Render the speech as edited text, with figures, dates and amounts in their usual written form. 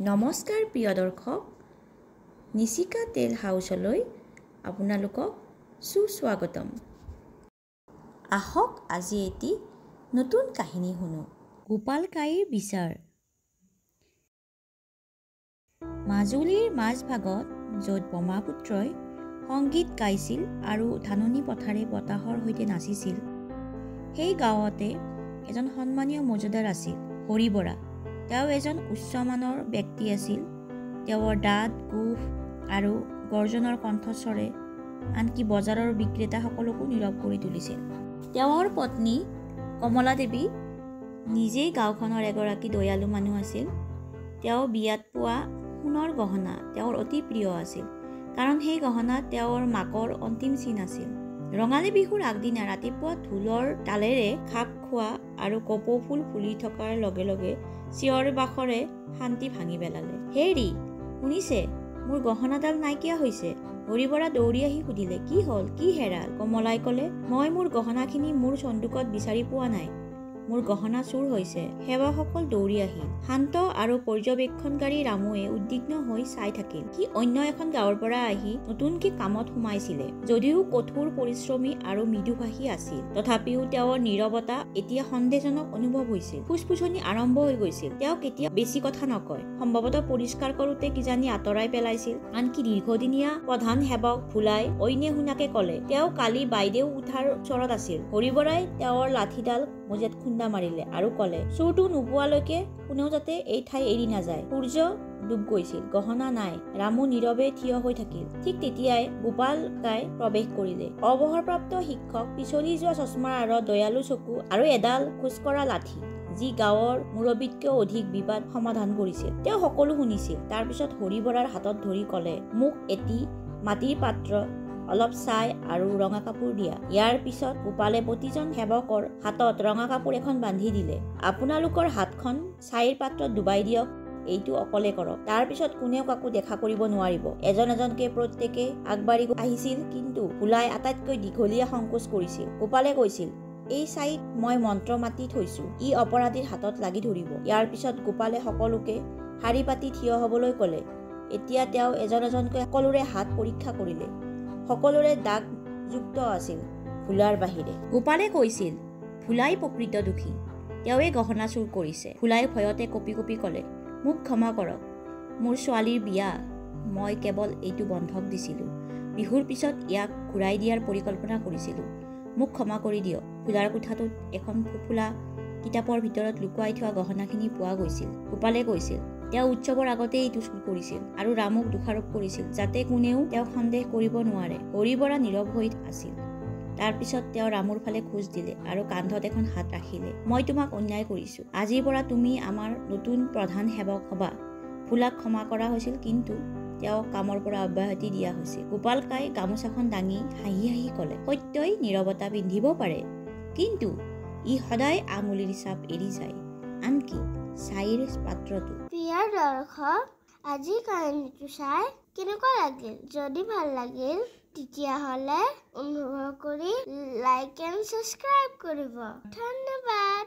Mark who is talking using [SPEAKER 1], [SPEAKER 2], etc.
[SPEAKER 1] নমস্কাৰ প্ৰিয় দৰ্শক, নিচিকা টেল হাউচলৈ আপোনালোকক সুস্বাগতম। আহক আজি এটি নতুন কাহিনী শুনো। গোপাল কাইৰ বিচাৰ। মাজুলীৰ মাজভাগত য'ত ব্ৰহ্মপুত্ৰই সংগীত গাইছিল আৰু ধাননি পথাৰে বতাহৰ সৈতে নাচিছিল, সেই গাঁৱতে এজন সন্মানীয় মৌজাদাৰ আছিল, হৰি বৰা। তেওঁ এজন উচ্চমানৰ ব্যক্তি আছিল। তেওঁৰ দাঁত, গোফ আৰু গৰ্জনৰ কণ্ঠস্বৰে আনকি বজাৰৰ বিক্ৰেতাসকলকো নীৰৱ কৰি তুলিছিল। তেওঁৰ পত্নী কমলা দেৱী নিজেই গাঁওখনৰ এগৰাকী দয়ালু মানুহ আছিল। তেওঁ বিয়াত পোৱা সোণৰ গহনা তেওঁৰ অতি প্ৰিয় আছিল, কাৰণ সেই গহনাত তেওঁৰ মাকৰ অন্তিম চিন আছিল। ৰঙালী বিহুৰ আগদিনা ৰাতিপুৱা ঢোলৰ তালেৰে খাপ খোৱা আৰু কপৌ ফুল ফুলি থকাৰ লগে লগে চিঞৰ বাখৰে শান্তি ভাঙি পেলালে। হেৰি শুনিছে, মোৰ গহনাডাল নাইকিয়া হৈছে। হৰি বৰা দৌৰি আহি সুধিলে, কি হ'ল, কি হেৰাল? কমলাই ক'লে, মই মোৰ গহনাখিনি মোৰ চন্দুকত বিচাৰি পোৱা নাই। মোৰ গহনা চুৰ হৈছে। সেৱাসকল দৌৰি আহিল। শান্ত আৰু পৰ্যবেক্ষণকাৰী ৰামুৱে উদ্বিগ্ন হৈ চাই থাকিল। সি অন্য এখন গাঁৱৰ পৰা আহি নতুনকৈ কামত সোমাইছিলে। যদিও কঠোৰ পৰিশ্ৰমী আৰু মৃদুভাষী আছিল, তথাপিও তেওঁৰ নীৰৱতা এতিয়া সন্দেহজনক অনুভৱ হৈছিল। ফুসফুসনি আৰম্ভ হৈ গৈছিল। তেওঁ কেতিয়া বেছি কথা নকয়, সম্ভৱতঃ পৰিষ্কাৰ কৰোঁতে কিজানি আঁতৰাই পেলাইছিল। আনকি দীৰ্ঘদিনীয়া প্ৰধান সেৱক ভোলাই অইনে শুনাকে ক'লে, তেওঁ কালি বাইদেউ উঠাৰ ওচৰত আছিল। হৰি বৰাই তেওঁৰ লাঠিডাল মজিয়াত খুন্দা মাৰিলে আৰু ক'লে, চোৰটো নোপোৱালৈকে কোনেও যাতে এই ঠাই এৰি নাযায়। সূৰ্য ডুব গৈছিল, গহনা নাই। ৰামু নীৰৱে থিয় হৈ থাকিল। ঠিক তেতিয়াই গোপাল কাই প্ৰৱেশ কৰিলে। অৱসৰপ্ৰাপ্ত শিক্ষক, পিছলি যোৱা চশমাৰ আঁৰত দয়ালু চকু আৰু এডাল খোজকঢ়া লাঠি, যি গাঁৱৰ মুৰব্বীতকৈও অধিক বিবাদ সমাধান কৰিছিল। তেওঁ সকলো শুনিছিল। তাৰ পিছত হৰি বৰাৰ হাতত ধৰি ক'লে, মোক এটি মাটিৰ পাত্ৰ, অলপ ছাই আৰু ৰঙা কাপোৰ দিয়া। ইয়াৰ পিছত গোপালে প্ৰতিজন সেৱকৰ হাতত ৰঙা কাপোৰ এখন বান্ধি দিলে। আপোনালোকৰ হাতখন ছাইৰ পাত্ৰত ডুবাই দিয়ক, এইটো অকলে কৰক। তাৰ পিছত কোনেও কাকো দেখা কৰিব নোৱাৰিব। এজন এজনকে প্ৰত্যেকে আগবাঢ়ি আহিছিল, কিন্তু ভোলাই আটাইতকৈ দীঘলীয়া সংকোচ কৰিছিল। গোপালে কৈছিল, এই ছাইত মই মন্ত্ৰ মাতি থৈছো, ই অপৰাধীৰ হাতত লাগি ধৰিব। ইয়াৰ পিছত গোপালে সকলোকে শাৰী পাতি থিয় হ'বলৈ ক'লে। এতিয়া তেওঁ এজন এজনকৈ সকলোৰে হাত পৰীক্ষা কৰিলে। সকলোৰে দাগযুক্ত আছিল, ভোলাৰ বাহিৰে। গোপালে কৈছিল, ভোলাই প্ৰকৃত দোষী, তেওঁৱে গহনা চুৰ কৰিছে। ভোলাই ভয়তে কঁপি কঁপি ক'লে, মোক ক্ষমা কৰক, মোৰ ছোৱালীৰ বিয়া, মই কেৱল এইটো বন্ধক দিছিলোঁ। বিহুৰ পিছত ইয়াক ঘূৰাই দিয়াৰ পৰিকল্পনা কৰিছিলোঁ। মোক ক্ষমা কৰি দিয়ক। ভোলাৰ কোঠাটোত এখন ফুফুলা কিতাপৰ ভিতৰত লুকুৱাই থোৱা গহনাখিনি পোৱা গৈছিল। গোপালে কৈছিল, তেওঁ উৎসৱৰ আগতেই এইটো চুৰ কৰিছিল আৰু ৰামুক দোষাৰোপ কৰিছিল, যাতে কোনেও তেওঁক সন্দেহ কৰিব নোৱাৰে। হৰি বৰা নীৰৱ হৈ আছিল। তাৰ পিছত তেওঁ ৰামুৰ ফালে খোজ দিলে আৰু কান্ধত এখন হাত ৰাখিলে। মই তোমাক অন্যায় কৰিছো। আজিৰ পৰা তুমি আমাৰ নতুন প্ৰধান সেৱক হবা। ভোলাক ক্ষমা কৰা হৈছিল, কিন্তু তেওঁক কামৰ পৰা অব্যাহতি দিয়া হৈছিল। গোপাল কাই গামোচাখন দাঙি হাঁহি হাঁহি ক'লে, সত্যই নীৰৱতা পিন্ধিব পাৰে, কিন্তু ই সদায় আঙুলিৰ ছাপ এৰি যায়, আনকি ছাইৰ পাত্ৰটো।
[SPEAKER 2] প্ৰিয় দৰ্শক, আজি কাহিনীটো চাই কেনেকুৱা লাগিল? যদি ভাল লাগিল তেতিয়াহ'লে অনুগ্ৰহ কৰি লাইক এণ্ড ছাবস্ক্ৰাইব কৰিব। ধন্যবাদ।